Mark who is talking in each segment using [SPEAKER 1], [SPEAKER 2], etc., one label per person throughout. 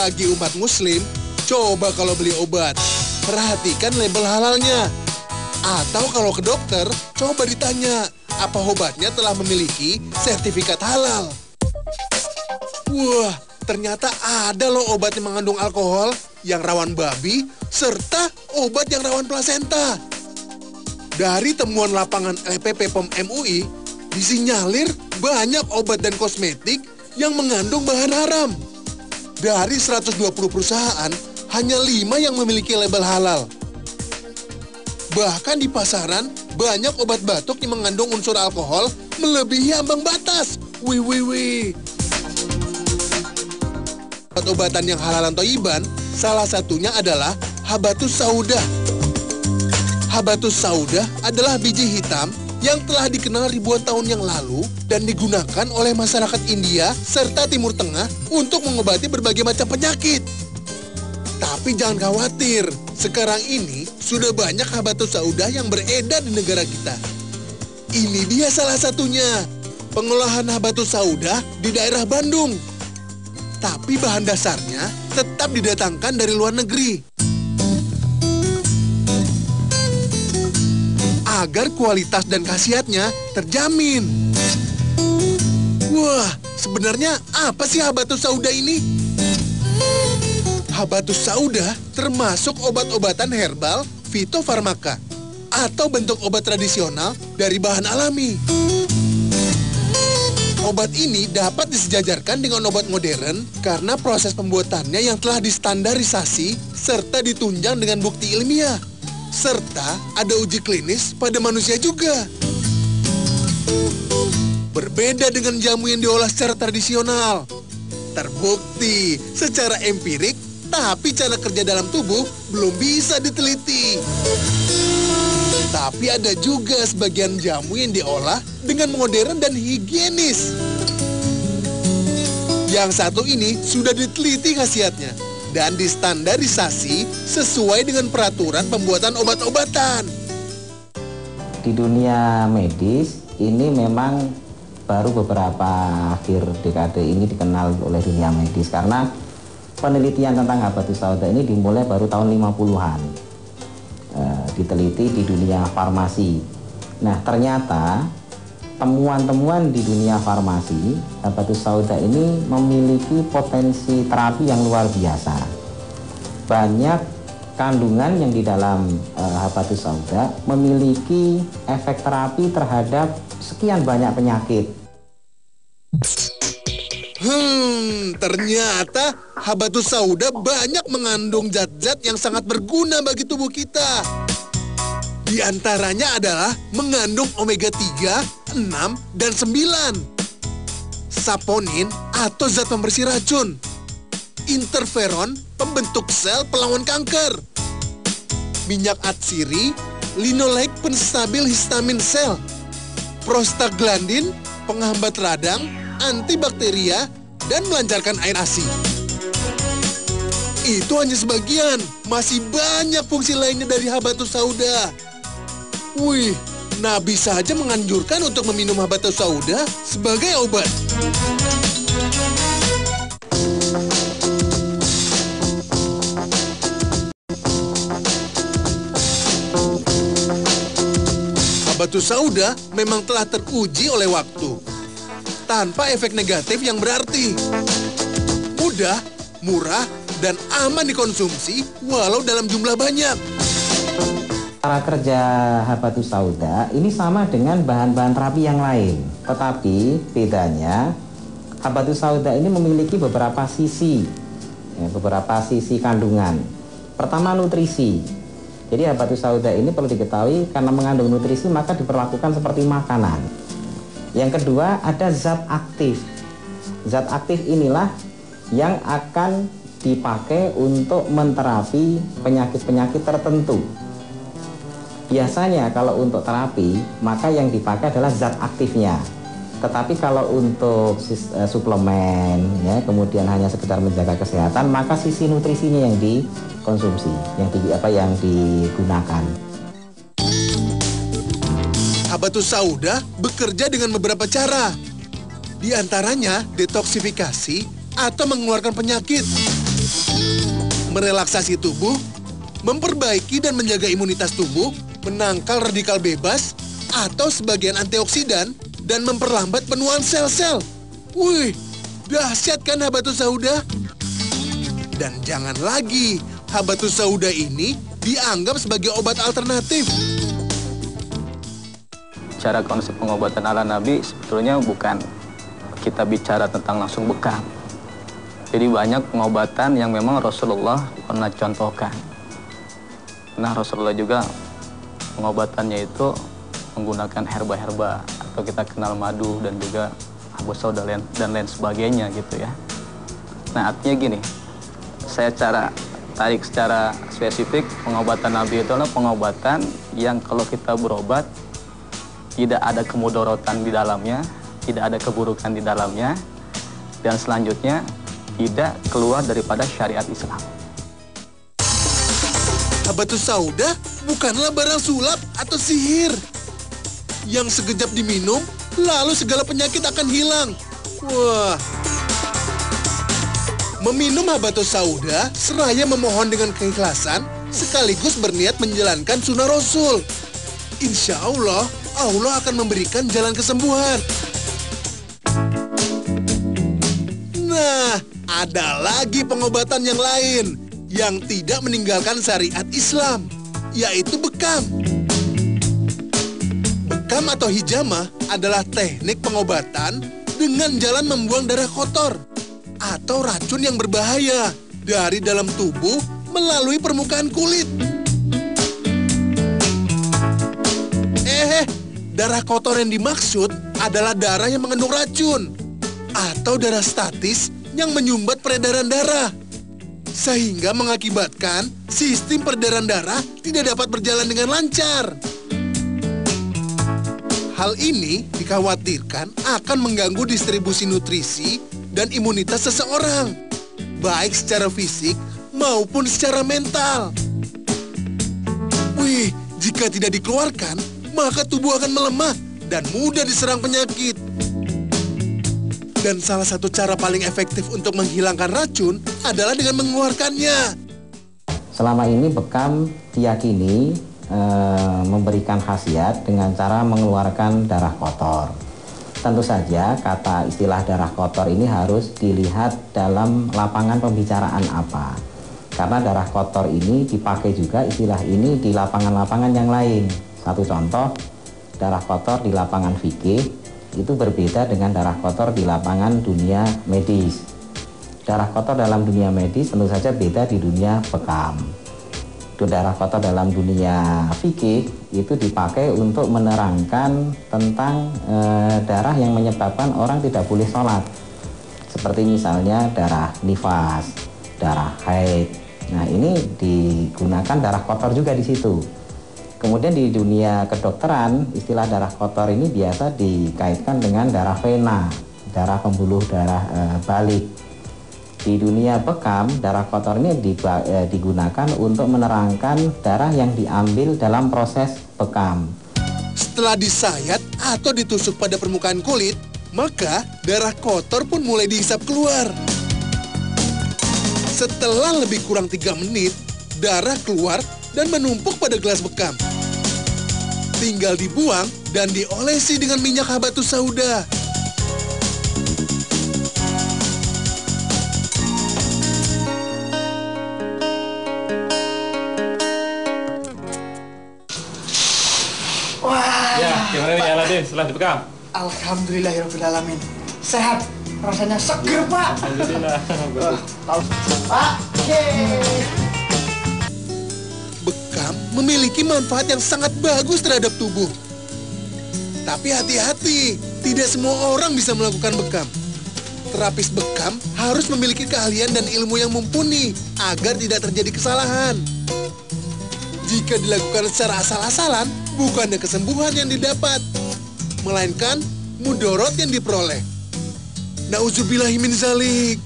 [SPEAKER 1] Bagi umat muslim, coba kalau beli obat, perhatikan label halalnya. Atau kalau ke dokter, coba ditanya, apa obatnya telah memiliki sertifikat halal. Wah, ternyata ada loh obat yang mengandung alkohol, yang rawan babi, serta obat yang rawan plasenta. Dari temuan lapangan LPP POM MUI, disinyalir banyak obat dan kosmetik yang mengandung bahan haram. Dari 120 perusahaan, hanya 5 yang memiliki label halal. Bahkan di pasaran, banyak obat batuk yang mengandung unsur alkohol melebihi ambang batas. Wih. Obat-obatan yang halalan toiban, salah satunya adalah Habatus Sauda. Habatus Sauda adalah biji hitam yang telah dikenal ribuan tahun yang lalu dan digunakan oleh masyarakat India serta Timur Tengah untuk mengobati berbagai macam penyakit. Tapi jangan khawatir, sekarang ini sudah banyak Habatus Sauda yang beredar di negara kita. Ini dia salah satunya, pengolahan Habatus Sauda di daerah Bandung. Tapi bahan dasarnya tetap didatangkan dari luar negeri. Agar kualitas dan khasiatnya terjamin. Wah, sebenarnya apa sih Habatus Sauda ini? Habatus Sauda termasuk obat-obatan herbal fitofarmaka atau bentuk obat tradisional dari bahan alami. Obat ini dapat disejajarkan dengan obat modern karena proses pembuatannya yang telah distandarisasi serta ditunjang dengan bukti ilmiah. Serta ada uji klinis pada manusia juga. Berbeda dengan jamu yang diolah secara tradisional. Terbukti secara empirik, tapi cara kerja dalam tubuh belum bisa diteliti. Tapi ada juga sebagian jamu yang diolah dengan modern dan higienis. Yang satu ini sudah diteliti khasiatnya dan distandarisasi sesuai dengan peraturan pembuatan obat-obatan.
[SPEAKER 2] Di dunia medis ini memang baru beberapa akhir dekade ini dikenal oleh dunia medis karena penelitian tentang Habatus Sauda ini dimulai baru tahun 50-an. Diteliti di dunia farmasi. Nah, ternyata temuan-temuan di dunia farmasi, Habatus Sauda ini memiliki potensi terapi yang luar biasa. Banyak kandungan yang di dalam Habatus Sauda memiliki efek terapi terhadap sekian banyak penyakit.
[SPEAKER 1] Ternyata Habatus Sauda banyak mengandung zat-zat yang sangat berguna bagi tubuh kita. Di antaranya adalah mengandung omega 3, 6, dan 9. Saponin atau zat pembersih racun. Interferon, pembentuk sel pelawan kanker. Minyak atsiri, linoleik penstabil histamin sel. Prostaglandin, penghambat radang, antibakteria, dan melancarkan air ASI. Itu hanya sebagian, masih banyak fungsi lainnya dari Habatus Sauda. Wih, Nabi saja menganjurkan untuk meminum Habatus Sauda sebagai obat. Habatus Sauda memang telah teruji oleh waktu, tanpa efek negatif yang berarti. Mudah, murah, dan aman dikonsumsi walau dalam jumlah banyak.
[SPEAKER 2] Cara kerja Habatus Sauda ini sama dengan bahan-bahan terapi yang lain. Tetapi bedanya Habatus Sauda ini memiliki beberapa sisi kandungan. Pertama, nutrisi. Jadi Habatus Sauda ini perlu diketahui karena mengandung nutrisi maka diperlakukan seperti makanan. Yang kedua, ada zat aktif. Zat aktif inilah yang akan dipakai untuk menterapi penyakit-penyakit tertentu. Biasanya kalau untuk terapi, maka yang dipakai adalah zat aktifnya. Tetapi kalau untuk suplemen, ya, kemudian hanya sekedar menjaga kesehatan, maka sisi nutrisinya yang dikonsumsi, yang digunakan.
[SPEAKER 1] Habatus Sauda bekerja dengan beberapa cara. Di antaranya detoksifikasi atau mengeluarkan penyakit. merelaksasi tubuh, memperbaiki dan menjaga imunitas tubuh, menangkal radikal bebas, atau sebagian antioksidan, dan memperlambat penuaan sel-sel. Wih, dahsyat kan habatus sauda? Dan jangan lagi, habatus sauda ini dianggap sebagai obat alternatif.
[SPEAKER 3] Cara konsep pengobatan ala Nabi sebetulnya bukan kita bicara tentang langsung bekam. Jadi banyak pengobatan yang memang Rasulullah pernah contohkan. Nah, Rasulullah juga pengobatannya itu menggunakan herba-herba atau kita kenal madu dan juga habus sauda dan lain sebagainya gitu ya. Nah, artinya gini, saya tarik secara spesifik, pengobatan Nabi itu adalah pengobatan yang kalau kita berobat tidak ada kemudorotan di dalamnya, tidak ada keburukan di dalamnya, dan selanjutnya tidak keluar daripada syariat Islam.
[SPEAKER 1] Habatus sauda bukanlah barang sulap atau sihir yang sekejap diminum, lalu segala penyakit akan hilang. Wah. Meminum habatus sauda seraya memohon dengan keikhlasan, sekaligus berniat menjalankan sunnah Rasul. Insya Allah, Allah akan memberikan jalan kesembuhan. Nah, ada lagi pengobatan yang lain yang tidak meninggalkan syariat Islam, yaitu bekam. Bekam atau hijamah adalah teknik pengobatan dengan jalan membuang darah kotor atau racun yang berbahaya dari dalam tubuh melalui permukaan kulit. Darah kotor yang dimaksud adalah darah yang mengandung racun atau darah statis yang menyumbat peredaran darah, sehingga mengakibatkan sistem peredaran darah tidak dapat berjalan dengan lancar. Hal ini dikhawatirkan akan mengganggu distribusi nutrisi dan imunitas seseorang, baik secara fisik maupun secara mental. Wih, jika tidak dikeluarkan, maka tubuh akan melemah dan mudah diserang penyakit. Dan salah satu cara paling efektif untuk menghilangkan racun adalah dengan mengeluarkannya.
[SPEAKER 2] Selama ini bekam diyakini memberikan khasiat dengan cara mengeluarkan darah kotor. Tentu saja kata istilah darah kotor ini harus dilihat dalam lapangan pembicaraan apa. Karena darah kotor ini dipakai juga istilah ini di lapangan-lapangan yang lain. Satu contoh, darah kotor di lapangan fikih itu berbeda dengan darah kotor di lapangan dunia medis. Darah kotor dalam dunia medis tentu saja beda di dunia bekam. Darah kotor dalam dunia fikih itu dipakai untuk menerangkan tentang darah yang menyebabkan orang tidak boleh sholat. Seperti misalnya darah nifas, darah haid. Nah, ini digunakan darah kotor juga di situ. Kemudian di dunia kedokteran, istilah darah kotor ini biasa dikaitkan dengan darah vena, darah pembuluh darah balik. Di dunia bekam, darah kotor ini digunakan untuk menerangkan darah yang diambil dalam proses bekam.
[SPEAKER 1] Setelah disayat atau ditusuk pada permukaan kulit, maka darah kotor pun mulai dihisap keluar. Setelah lebih kurang 3 menit, darah keluar dan menumpuk pada gelas bekam. Tinggal dibuang dan diolesi dengan minyak habatus sauda.
[SPEAKER 4] Wah.
[SPEAKER 5] Ya, gimana nih Aladin setelah dibekam?
[SPEAKER 4] Alhamdulillahirrahmanirrahim. Sehat, rasanya seger, Pak.
[SPEAKER 5] Alhamdulillah.
[SPEAKER 4] Pak,
[SPEAKER 1] Bekam memiliki manfaat yang sangat bagus terhadap tubuh. Tapi hati-hati, tidak semua orang bisa melakukan bekam. Terapis bekam harus memiliki keahlian dan ilmu yang mumpuni agar tidak terjadi kesalahan. Jika dilakukan secara asal-asalan, bukannya kesembuhan yang didapat, melainkan mudorot yang diperoleh. Nauzubillahi min zalik.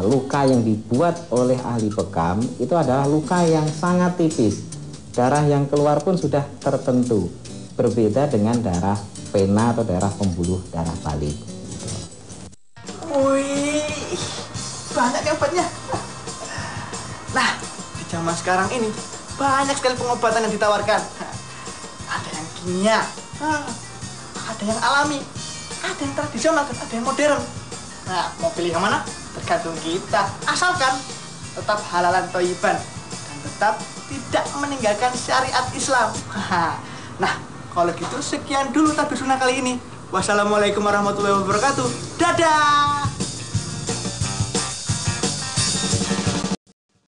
[SPEAKER 2] Luka yang dibuat oleh ahli bekam itu adalah luka yang sangat tipis. Darah yang keluar pun sudah tertentu. Berbeda dengan darah vena atau darah pembuluh darah balik.
[SPEAKER 4] wih, banyak nih obatnya. zaman sekarang ini banyak sekali pengobatan yang ditawarkan. Ada yang kimia, ada yang alami, ada yang tradisional, dan ada yang modern. Nah, mau pilih yang mana? Tergantung kita. Asalkan tetap halalan thayyiban dan tetap tidak meninggalkan syariat Islam. Nah, kalau gitu sekian dulu Tabir Sunnah kali ini. Wassalamualaikum warahmatullahi wabarakatuh. Dadah!